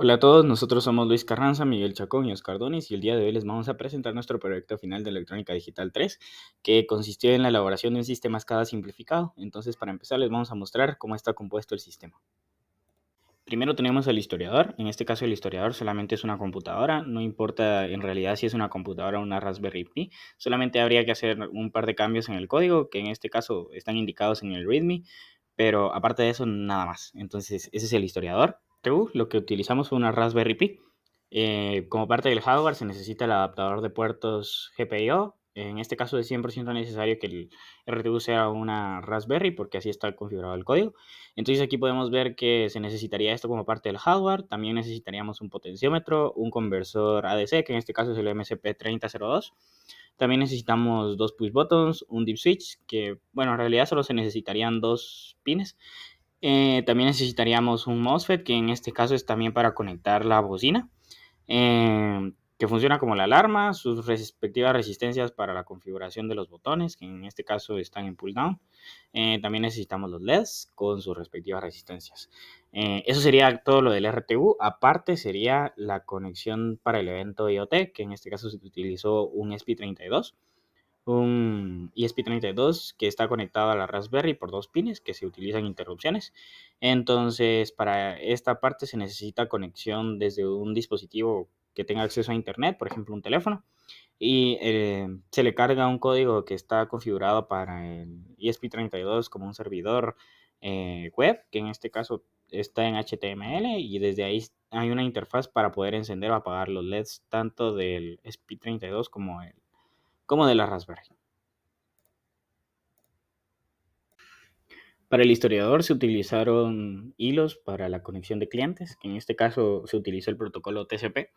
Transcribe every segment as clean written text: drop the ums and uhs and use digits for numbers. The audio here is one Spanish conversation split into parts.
Hola a todos, nosotros somos Luis Carranza, Miguel Chacón y Oscar Donis y el día de hoy les vamos a presentar nuestro proyecto final de Electrónica Digital 3 que consistió en la elaboración de un sistema SCADA simplificado. Entonces, para empezar les vamos a mostrar cómo está compuesto el sistema. Primero tenemos el historiador. En este caso el historiador solamente es una computadora, no importa en realidad si es una computadora o una Raspberry Pi, solamente habría que hacer un par de cambios en el código, que en este caso están indicados en el README, pero aparte de eso nada más. Entonces ese es el historiador. Lo que utilizamos fue una Raspberry Pi. Como parte del hardware se necesita el adaptador de puertos GPIO. En este caso es 100% necesario que el RTU sea una Raspberry porque así está configurado el código. Entonces aquí podemos ver que se necesitaría esto como parte del hardware. También necesitaríamos un potenciómetro, un conversor ADC, que en este caso es el MSP3002. También necesitamos dos push buttons, un dip switch, que bueno, en realidad solo se necesitarían dos pines. También necesitaríamos un MOSFET, que en este caso es también para conectar la bocina, que funciona como la alarma, sus respectivas resistencias para la configuración de los botones, que en este caso están en pull down. También necesitamos los LEDs con sus respectivas resistencias. Eso sería todo lo del RTU. Aparte sería la conexión para el evento IoT, que en este caso se utilizó un ESP32. Un ESP32 que está conectado a la Raspberry por dos pines que se utilizan interrupciones. Entonces, para esta parte se necesita conexión desde un dispositivo que tenga acceso a internet, por ejemplo un teléfono, y se le carga un código que está configurado para el ESP32 como un servidor web, que en este caso está en HTML, y desde ahí hay una interfaz para poder encender o apagar los LEDs tanto del ESP32 como de la Raspberry. Para el historiador se utilizaron hilos para la conexión de clientes, que en este caso se utilizó el protocolo TCP.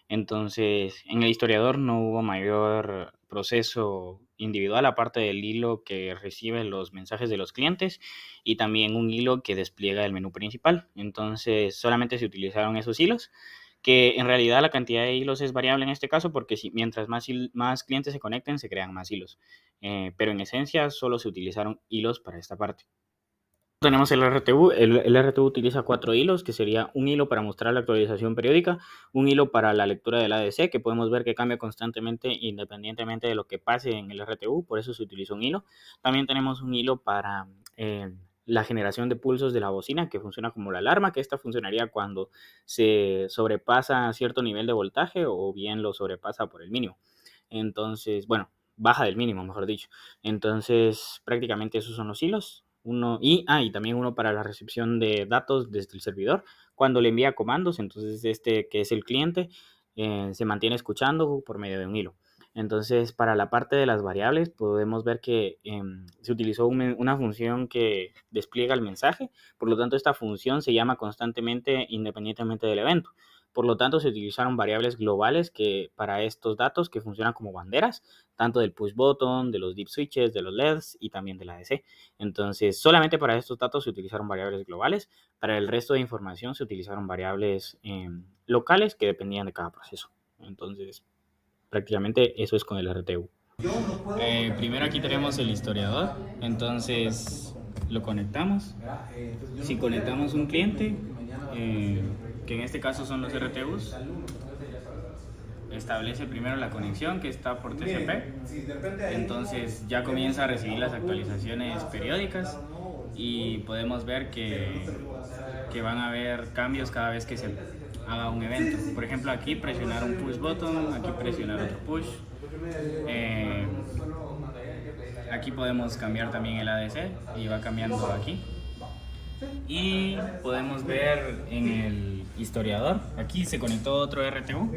Entonces, en el historiador no hubo mayor proceso individual aparte del hilo que recibe los mensajes de los clientes y también un hilo que despliega el menú principal. Entonces, solamente se utilizaron esos hilos, que en realidad la cantidad de hilos es variable en este caso porque mientras más clientes se conecten, se crean más hilos. Pero en esencia solo se utilizaron hilos para esta parte. Tenemos el RTU. El RTU utiliza 4 hilos, que sería un hilo para mostrar la actualización periódica, un hilo para la lectura del ADC, que podemos ver que cambia constantemente independientemente de lo que pase en el RTU, por eso se utiliza un hilo. También tenemos un hilo para la generación de pulsos de la bocina, que funciona como la alarma, que esta funcionaría cuando se sobrepasa cierto nivel de voltaje o bien lo sobrepasa por el mínimo. Entonces, bueno, baja del mínimo, mejor dicho. Entonces, prácticamente esos son los hilos. Y también uno para la recepción de datos desde el servidor. Cuando le envía comandos, entonces este que es el cliente se mantiene escuchando por medio de un hilo. Entonces, para la parte de las variables, podemos ver que se utilizó una función que despliega el mensaje. Por lo tanto, esta función se llama constantemente independientemente del evento. Por lo tanto, se utilizaron variables globales que para estos datos que funcionan como banderas, tanto del push button, de los dip switches, de los LEDs y también del ADC. Entonces, solamente para estos datos se utilizaron variables globales. Para el resto de información se utilizaron variables locales que dependían de cada proceso. Entonces, prácticamente eso es con el RTU. Primero aquí tenemos el historiador, entonces lo conectamos. Si conectamos un cliente, que en este caso son los RTUs, establece primero la conexión que está por TCP, entonces ya comienza a recibir las actualizaciones periódicas y podemos ver que van a haber cambios cada vez que se haga un evento. Por ejemplo, aquí presionar un push button, aquí presionar otro push. Eh, Aquí podemos cambiar también el ADC y va cambiando aquí. Y podemos ver en el historiador, aquí se conectó otro RTU,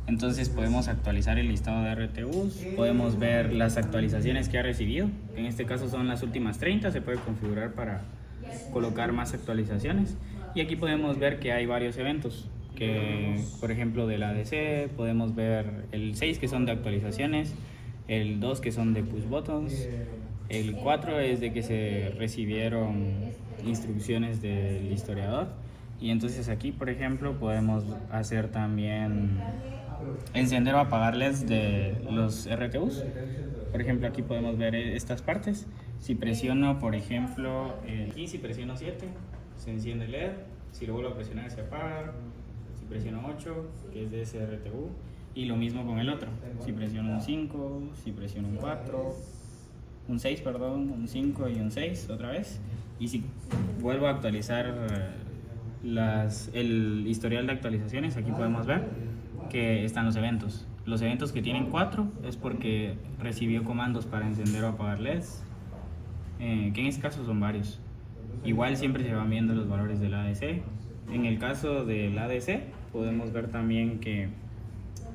entonces podemos actualizar el listado de RTUs, podemos ver las actualizaciones que ha recibido, en este caso son las últimas 30, se puede configurar para colocar más actualizaciones y aquí podemos ver que hay varios eventos, que por ejemplo del ADC podemos ver el 6 que son de actualizaciones, el 2 que son de push buttons, el 4 es de que se recibieron instrucciones del historiador y entonces aquí por ejemplo podemos hacer también encender o apagar LEDs de los RTUs. Por ejemplo aquí podemos ver estas partes. Si presiono por ejemplo aquí, si presiono 7 se enciende el LED, si lo vuelvo a presionar se apaga, si presiono 8, que es de SRTU, y lo mismo con el otro. Si presiono un 5, si presiono un 4, un 6, perdón, un 5 y un 6 otra vez. Y si vuelvo a actualizar el historial de actualizaciones, aquí podemos ver que están los eventos. Los eventos que tienen 4 es porque recibió comandos para encender o apagar LEDs, que en este caso son varios. Igual siempre se van viendo los valores del ADC. En el caso del ADC podemos ver también que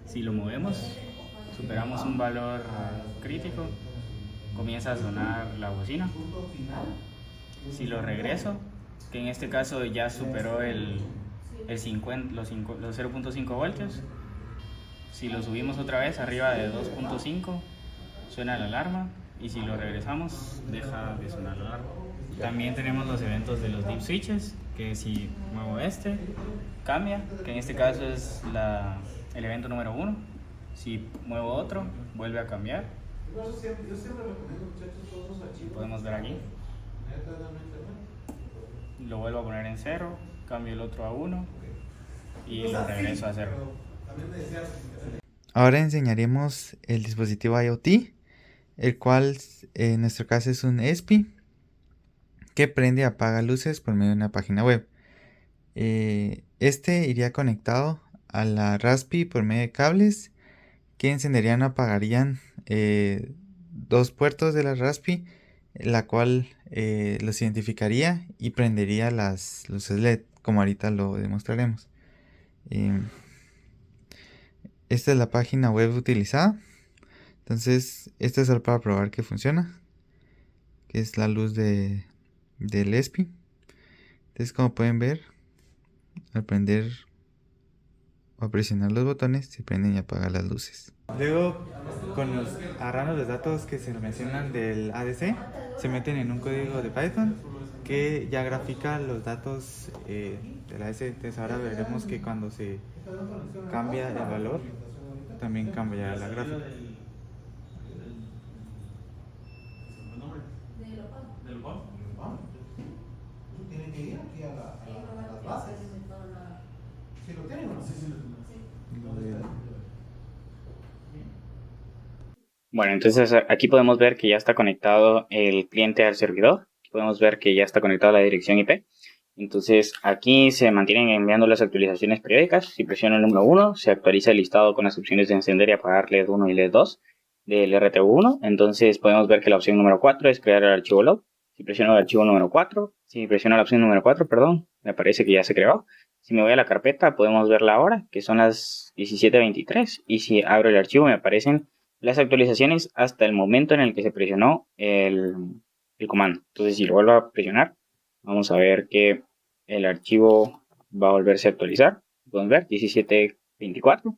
si lo movemos, superamos un valor crítico, comienza a sonar la bocina. Si lo regreso, que en este caso ya superó los 0.5 voltios, si lo subimos otra vez arriba de 2.5, suena la alarma, y si lo regresamos, deja de sonar la alarma. También tenemos los eventos de los deep switches, que si muevo este, cambia, que en este caso es el evento número 1. Si muevo otro, vuelve a cambiar. Podemos ver aquí. Lo vuelvo a poner en 0, cambio el otro a 1 y lo regreso a 0. Ahora enseñaremos el dispositivo IoT, el cual en nuestro caso es un ESPI que prende y apaga luces por medio de una página web. Este iría conectado a la Raspi por medio de cables que encenderían o apagarían dos puertos de la Raspi, la cual los identificaría y prendería las luces LED, como ahorita lo demostraremos. Esta es la página web utilizada. Entonces, esta es solo para probar que funciona, que es la luz del ESPI. Entonces, como pueden ver, al prender o presionar los botones, se prenden y apagan las luces. Luego, agarrando los datos que se mencionan del ADC, se meten en un código de Python que ya grafica los datos del ADC. Entonces, ahora veremos que cuando se cambia el valor, también cambia la gráfica. Tienen que ir aquí a las bases. Si lo tienen o no sé si lo tienen. Bueno, entonces aquí podemos ver que ya está conectado el cliente al servidor. Podemos ver que ya está conectada la dirección IP. Entonces aquí se mantienen enviando las actualizaciones periódicas. Si presiono el número 1, se actualiza el listado con las opciones de encender y apagar LED 1 y LED 2 del RTU1. Entonces podemos ver que la opción número 4 es crear el archivo log. Si presiono el archivo número 4, si presiono la opción número 4, perdón, me aparece que ya se creó. Si me voy a la carpeta, podemos ver la hora, que son las 17:23. Y si abro el archivo, me aparecen las actualizaciones hasta el momento en el que se presionó el comando. Entonces, si lo vuelvo a presionar, vamos a ver que el archivo va a volverse a actualizar. Podemos ver 17:24.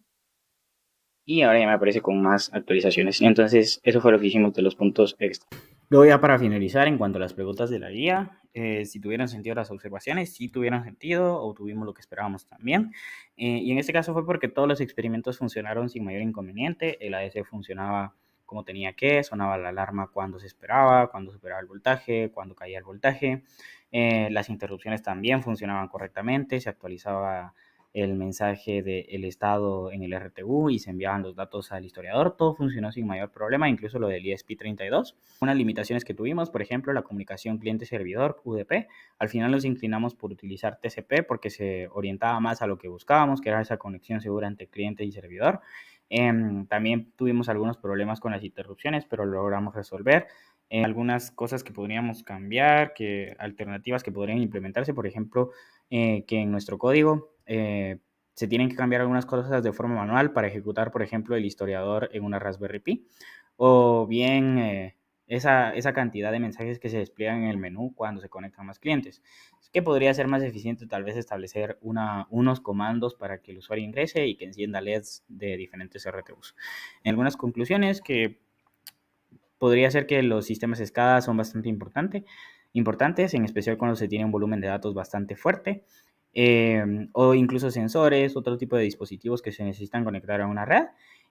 Y ahora ya me aparece con más actualizaciones. Entonces, eso fue lo que hicimos de los puntos extra. Luego ya para finalizar, en cuanto a las preguntas de la guía, si tuvieron sentido las observaciones, si tuvieron sentido o tuvimos lo que esperábamos también. Y en este caso fue porque todos los experimentos funcionaron sin mayor inconveniente. El ADC funcionaba como tenía que, sonaba la alarma cuando se esperaba, cuando superaba el voltaje, cuando caía el voltaje. Las interrupciones también funcionaban correctamente, se actualizaba el mensaje del estado en el RTU y se enviaban los datos al historiador. Todo funcionó sin mayor problema, incluso lo del ESP32. Unas limitaciones que tuvimos, por ejemplo, la comunicación cliente-servidor, UDP. Al final nos inclinamos por utilizar TCP porque se orientaba más a lo que buscábamos, que era esa conexión segura entre cliente y servidor. También tuvimos algunos problemas con las interrupciones, pero lo logramos resolver. Algunas cosas que podríamos cambiar, alternativas que podrían implementarse, por ejemplo, que en nuestro código se tienen que cambiar algunas cosas de forma manual para ejecutar, por ejemplo, el historiador en una Raspberry Pi, o bien esa cantidad de mensajes que se despliegan en el menú cuando se conectan más clientes. Que podría ser más eficiente tal vez establecer unos comandos para que el usuario ingrese y que encienda LEDs de diferentes RTUs. En algunas conclusiones, que podría ser que los sistemas SCADA son bastante importantes, en especial cuando se tiene un volumen de datos bastante fuerte, o incluso sensores, otro tipo de dispositivos que se necesitan conectar a una red.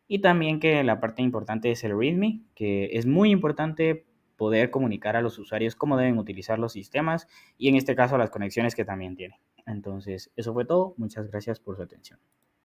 Y también que la parte importante es el README, que es muy importante poder comunicar a los usuarios cómo deben utilizar los sistemas y en este caso las conexiones que también tiene. Entonces, eso fue todo. Muchas gracias por su atención.